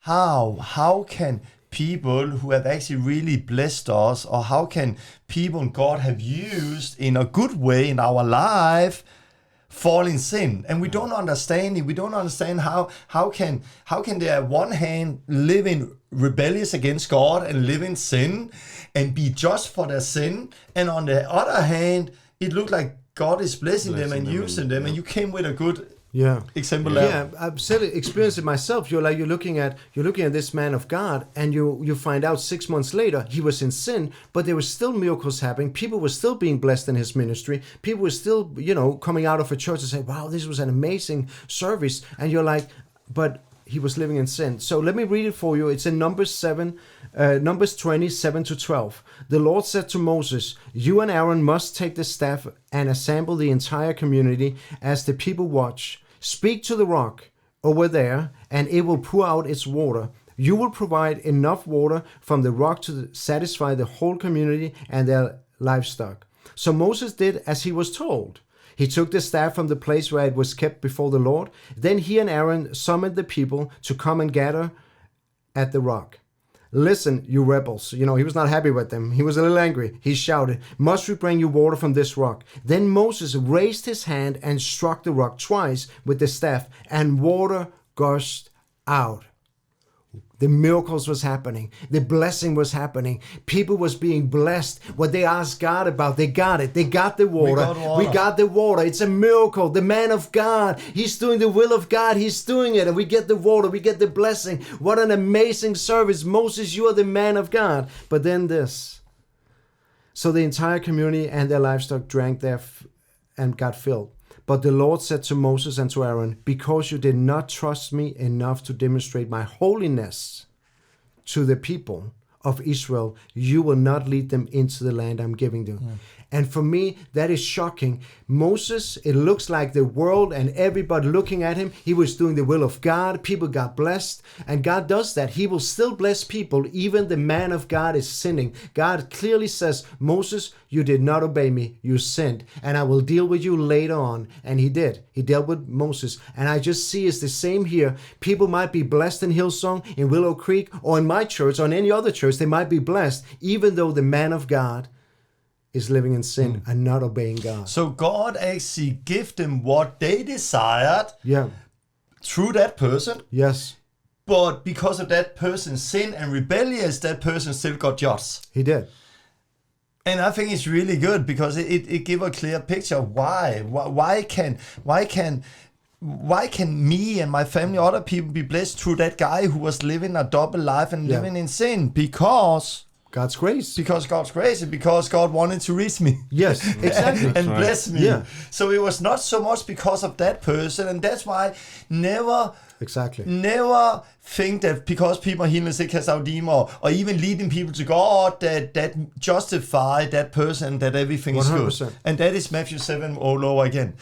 how can people who have actually really blessed us, or how can people God have used in a good way in our life, fall in sin? And we don't understand it. We don't understand how can they on one hand live in rebellious against God and live in sin and be just for their sin, and on the other hand it looked like God is blessing them and using them. And you came with a good example there. Yeah, I've experienced it myself. You're looking at this man of God, and you find out 6 months later he was in sin, but there were still miracles happening. People were still being blessed in his ministry. People were still, coming out of a church and saying, wow, this was an amazing service. And you're like, but he was living in sin. So let me read it for you. It's in Numbers 20:7-12. The Lord said to Moses, you and Aaron must take the staff and assemble the entire community as the people watch. Speak to the rock over there, and it will pour out its water. You will provide enough water from the rock to satisfy the whole community and their livestock. So Moses did as he was told. He took the staff from the place where it was kept before the Lord. Then he and Aaron summoned the people to come and gather at the rock. Listen, you rebels. He was not happy with them. He was a little angry. He shouted, must we bring you water from this rock? Then Moses raised his hand and struck the rock twice with the staff, and water gushed out. The miracles was happening. The blessing was happening. People was being blessed. What they asked God about, they got it. They got the water. We got the water. It's a miracle. The man of God, he's doing the will of God. He's doing it. And we get the water. We get the blessing. What an amazing service. Moses, you are the man of God. But then this. So the entire community and their livestock drank there and got filled. But the Lord said to Moses and to Aaron, because you did not trust me enough to demonstrate my holiness to the people of Israel, you will not lead them into the land I'm giving them. And for me, that is shocking. Moses, it looks like the world and everybody looking at him, he was doing the will of God. People got blessed. And God does that. He will still bless people. Even the man of God is sinning. God clearly says, Moses, you did not obey me. You sinned. And I will deal with you later on. And he did. He dealt with Moses. And I just see it's the same here. People might be blessed in Hillsong, in Willow Creek, or in my church, or in any other church. They might be blessed, even though the man of God is living in sin and not obeying God. So God actually gave them what they desired through that person. Yes. But because of that person's sin and rebellious, that person still got judged. He did. And I think it's really good because it gives a clear picture of why can me and my family, other people be blessed through that guy who was living a double life and living in sin? Because God's grace. Because God's grace, and because God wanted to reach me. Yes, exactly. and bless me. Yeah. So it was not so much because of that person, and that's why never think that because people are healing sick, cast out demons, or even leading people to God, that justify that person, that everything 100%. Is good. And that is Matthew 7 all over again.